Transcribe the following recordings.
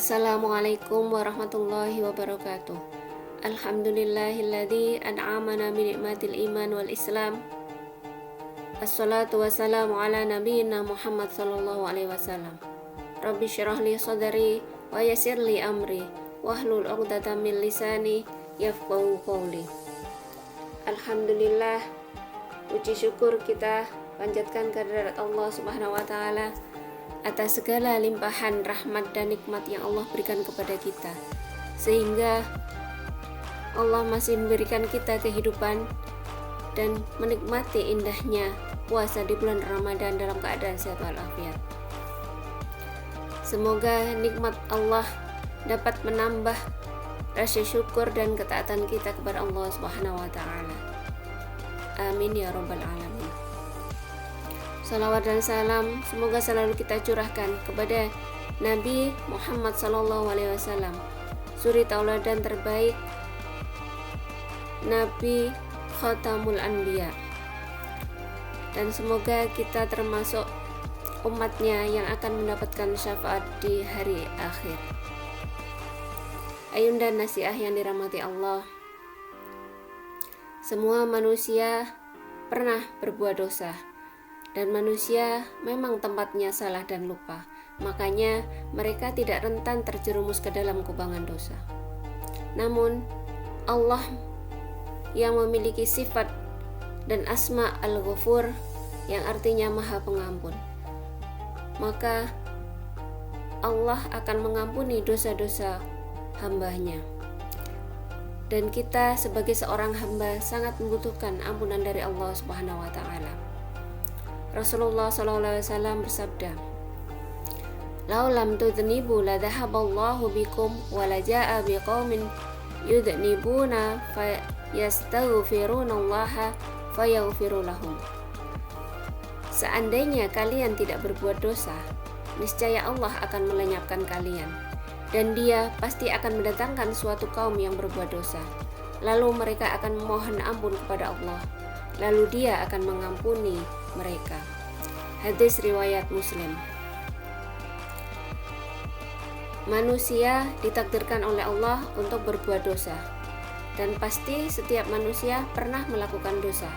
Assalamualaikum warahmatullahi wabarakatuh. Alhamdulillahilladzi an'amana bi ni'matil iman wal islam. Assalatu wassalamu ala nabiyyina Muhammad sallallahu alaihi wasallam. Rabbi syrah li sadri wa yassir li amri wahlul 'uqdatam min lisani yafqahu qawli. Alhamdulillah, puji syukur kita panjatkan kehadirat Allah Subhanahu wa taala atas segala limpahan rahmat dan nikmat yang Allah berikan kepada kita, sehingga Allah masih memberikan kita kehidupan dan menikmati indahnya puasa di bulan Ramadan dalam keadaan sehat walafiat. Semoga nikmat Allah dapat menambah rasa syukur dan ketaatan kita kepada Allah Subhanahu wa taala. Amin ya rabbal alamin. Salawat dan salam semoga selalu kita curahkan kepada Nabi Muhammad sallallahu alaihi wasallam, suri tauladan terbaik, Nabi Khatamul Anbiya. Dan semoga kita termasuk umatnya yang akan mendapatkan syafaat di hari akhir. Ayunda nasiah yang dirahmati Allah. Semua manusia pernah berbuat dosa. Dan manusia memang tempatnya salah dan lupa. Makanya mereka tidak rentan terjerumus ke dalam kubangan dosa. Namun Allah yang memiliki sifat dan asma Al-Ghafur, yang artinya Maha Pengampun, maka Allah akan mengampuni dosa-dosa hambanya. Dan kita sebagai seorang hamba sangat membutuhkan ampunan dari Allah Subhanahu wa taala. Rasulullah SAW bersabda, "Lau lam tudhnibu la dhahaballahu bikum wa la jaa biqaumin yudhnibuna fayastaghfirunallaha fayaghfiru lahum." Seandainya kalian tidak berbuat dosa, niscaya Allah akan melenyapkan kalian, dan Dia pasti akan mendatangkan suatu kaum yang berbuat dosa. Lalu mereka akan memohon ampun kepada Allah, lalu Dia akan mengampuni mereka. Hadis riwayat Muslim. Manusia ditakdirkan oleh Allah untuk berbuat dosa, dan pasti setiap manusia pernah melakukan dosa.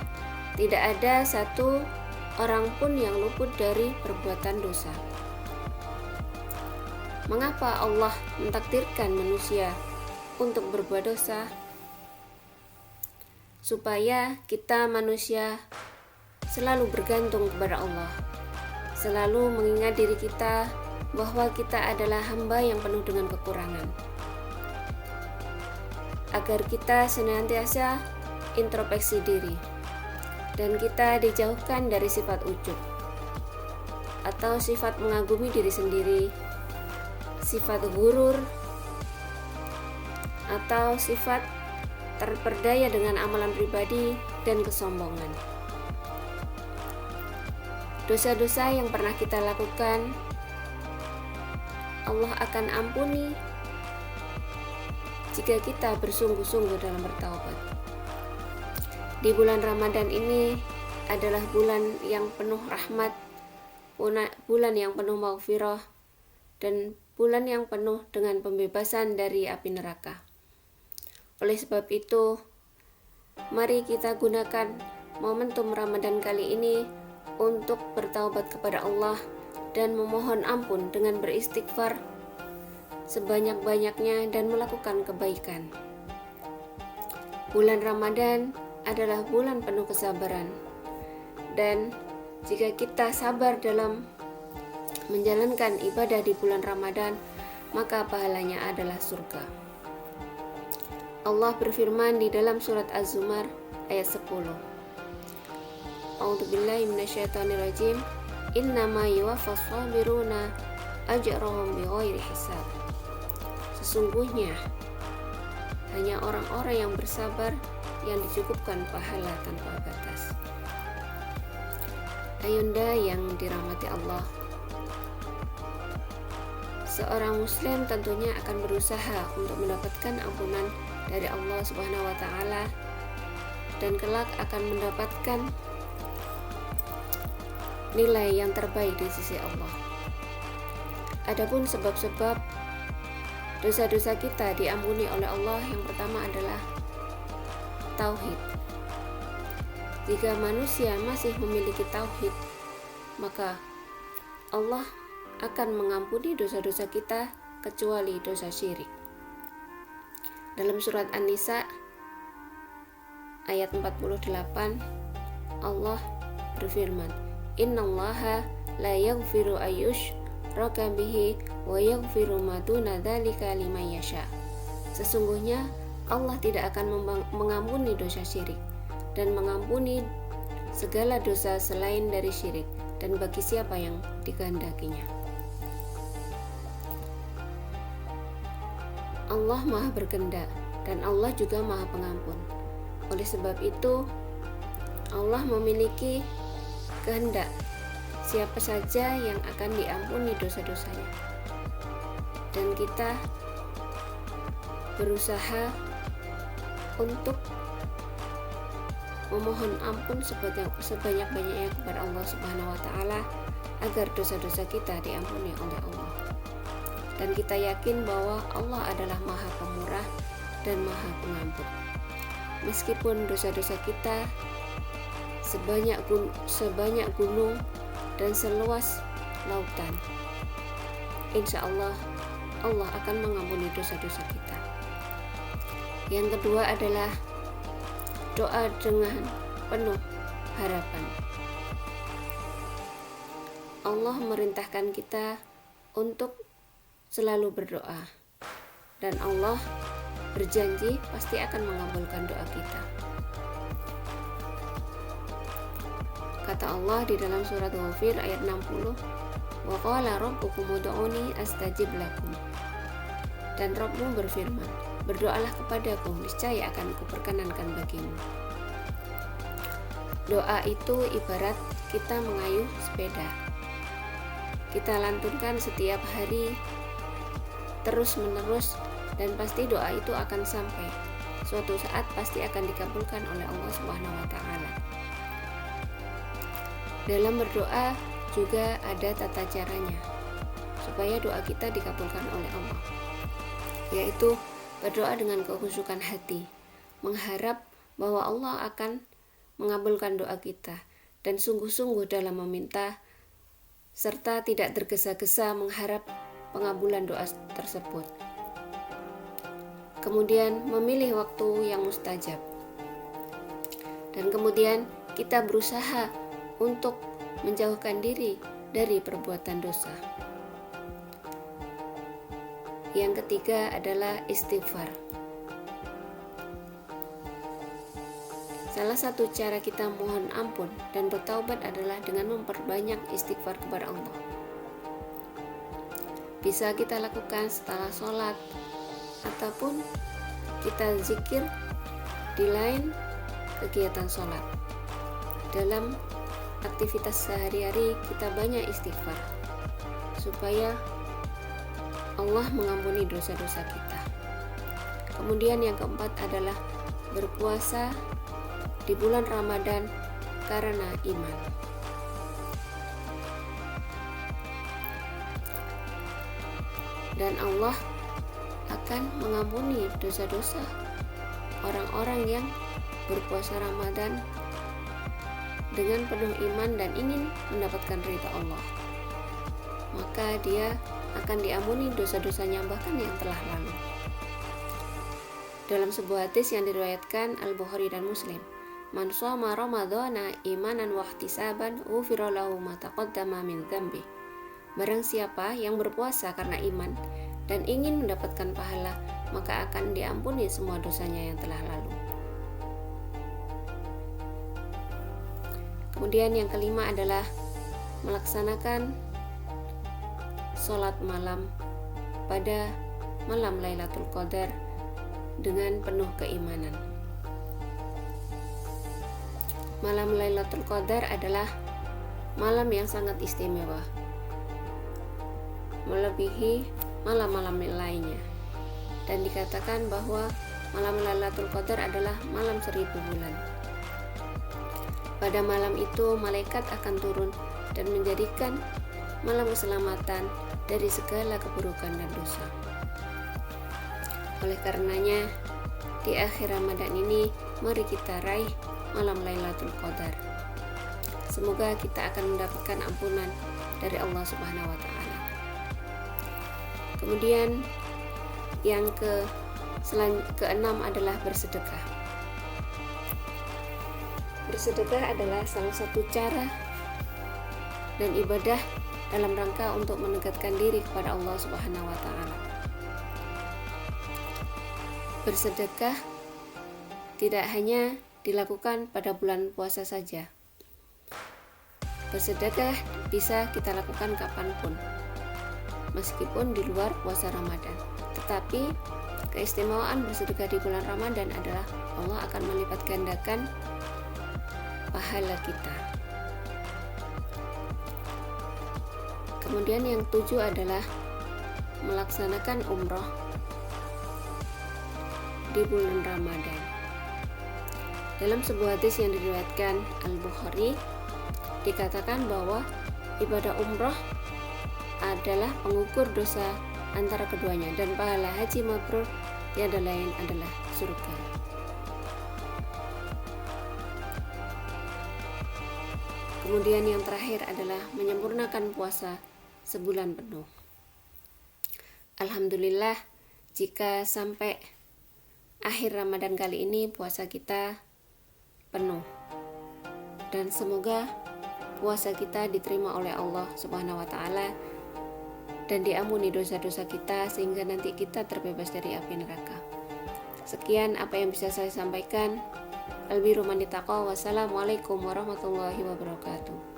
Tidak ada satu orang pun yang luput dari perbuatan dosa. Mengapa Allah mentakdirkan manusia untuk berbuat dosa? Supaya kita manusia selalu bergantung kepada Allah, selalu mengingat diri kita bahwa kita adalah hamba yang penuh dengan kekurangan, agar kita senantiasa introspeksi diri dan kita dijauhkan dari sifat ujub atau sifat mengagumi diri sendiri, sifat gurur, atau sifat terperdaya dengan amalan pribadi dan kesombongan. Dosa-dosa yang pernah kita lakukan, Allah akan ampuni jika kita bersungguh-sungguh dalam bertaubat. Di bulan Ramadan ini adalah bulan yang penuh rahmat, bulan yang penuh maghfirah, dan bulan yang penuh dengan pembebasan dari api neraka. Oleh sebab itu, mari kita gunakan momentum Ramadan kali ini untuk bertaubat kepada Allah dan memohon ampun dengan beristighfar sebanyak-banyaknya dan melakukan kebaikan. Bulan Ramadan adalah bulan penuh kesabaran, dan jika kita sabar dalam menjalankan ibadah di bulan Ramadan, maka pahalanya adalah surga. Allah berfirman di dalam surat Az-Zumar ayat 10. A'udzubillahi minasyaitonirrajim. Innama yuwaffas sabiruna ajrahum bighairi hisab. Sesungguhnya hanya orang-orang yang bersabar yang dicukupkan pahala tanpa batas. Ayunda yang dirahmati Allah, seorang muslim tentunya akan berusaha untuk mendapatkan ampunan dari Allah Subhanahu wa taala dan kelak akan mendapatkan nilai yang terbaik di sisi Allah. Adapun sebab-sebab dosa-dosa kita diampuni oleh Allah, yang pertama adalah tauhid. Jika manusia masih memiliki tauhid, maka Allah akan mengampuni dosa-dosa kita kecuali dosa syirik. Dalam surat An-Nisa ayat 48, Allah berfirman, "Innallaha la yaghfiru ayyushraka bihi wa yaghfiru ma duna dzalika liman yasha." Sesungguhnya Allah tidak akan mengampuni dosa syirik dan mengampuni segala dosa selain dari syirik, dan bagi siapa yang dikehendakinya. Allah Maha berkehendak dan Allah juga Maha Pengampun. Oleh sebab itu, Allah memiliki kehendak siapa saja yang akan diampuni dosa-dosanya. Dan kita berusaha untuk memohon ampun sebanyak-banyaknya kepada Allah Subhanahu wa taala agar dosa-dosa kita diampuni oleh Allah. Dan kita yakin bahwa Allah adalah Maha Pemurah dan Maha Pengampun. Meskipun dosa-dosa kita sebanyak gunung dan seluas lautan, insya Allah Allah akan mengampuni dosa-dosa kita. Yang kedua adalah doa dengan penuh harapan. Allah merintahkan kita untuk selalu berdoa, dan Allah berjanji pasti akan mengabulkan doa kita. Kata Allah di dalam surat Ghafir ayat 60, "Wa qala rabbukum ud'uni astajib lakum." Dan Rabbmu berfirman, "Berdoalah kepadaku, niscaya akan kuperkenankan bagimu." Doa itu ibarat kita mengayuh sepeda. Kita lantunkan setiap hari terus-menerus, dan pasti doa itu akan sampai. Suatu saat pasti akan dikabulkan oleh Allah Subhanahu wa taala. Dalam berdoa juga ada tata caranya supaya doa kita dikabulkan oleh Allah, yaitu berdoa dengan kekhusyukan hati, mengharap bahwa Allah akan mengabulkan doa kita, dan sungguh-sungguh dalam meminta, serta tidak tergesa-gesa mengharap pengabulan doa tersebut. Kemudian memilih waktu yang mustajab, dan kemudian kita berusaha untuk menjauhkan diri dari perbuatan dosa. Yang ketiga adalah istighfar. Salah satu cara kita mohon ampun dan bertaubat adalah dengan memperbanyak istighfar kepada Allah. Bisa kita lakukan setelah sholat, ataupun kita zikir di lain kegiatan sholat. Dalam aktivitas sehari-hari kita banyak istighfar supaya Allah mengampuni dosa-dosa kita. Kemudian yang keempat adalah berpuasa di bulan Ramadan karena iman. Dan Allah akan mengampuni dosa-dosa orang-orang yang berpuasa Ramadan dengan penuh iman dan ingin mendapatkan ridha Allah. Maka dia akan diampuni dosa-dosanya bahkan yang telah lalu. Dalam sebuah hadis yang diriwayatkan Al-Bukhari dan Muslim, "Man shoma Ramadhana imanan wa ihtisaban, ghufira lahu ma taqaddama min dzambi." Barang siapa yang berpuasa karena iman dan ingin mendapatkan pahala, maka akan diampuni semua dosanya yang telah lalu. Kemudian yang kelima adalah melaksanakan sholat malam pada malam Lailatul Qadar dengan penuh keimanan. Malam Lailatul Qadar adalah malam yang sangat istimewa, melebihi malam-malam lainnya, dan dikatakan bahwa malam Lailatul Qadar adalah malam 1000 bulan. Pada malam itu malaikat akan turun dan menjadikan malam keselamatan dari segala keburukan dan dosa. Oleh karenanya, di akhir Ramadan ini mari kita raih malam Lailatul Qadar. Semoga kita akan mendapatkan ampunan dari Allah Subhanahu wa taala. Kemudian yang keenam adalah bersedekah. Bersedekah adalah salah satu cara dan ibadah dalam rangka untuk mendekatkan diri kepada Allah Subhanahu wa taala. Bersedekah tidak hanya dilakukan pada bulan puasa saja. Bersedekah bisa kita lakukan kapanpun, meskipun di luar puasa Ramadan. Tetapi keistimewaan bersedekah di bulan Ramadan adalah Allah akan melipat gandakan pahala kita. Kemudian yang 7 adalah melaksanakan umroh di bulan Ramadan. Dalam sebuah hadis yang diriwayatkan Al-Bukhari, dikatakan bahwa ibadah umroh adalah pengukur dosa antara keduanya, dan pahala haji mabrur tiada lain adalah surga. Kemudian yang terakhir adalah menyempurnakan puasa sebulan penuh. Alhamdulillah, jika sampai akhir Ramadan kali ini puasa kita penuh, dan semoga puasa kita diterima oleh Allah Subhanahu wa taala dan diampuni dosa-dosa kita sehingga nanti kita terbebas dari api neraka. Sekian apa yang bisa saya sampaikan. Wassalamualaikum warahmatullahi wabarakatuh.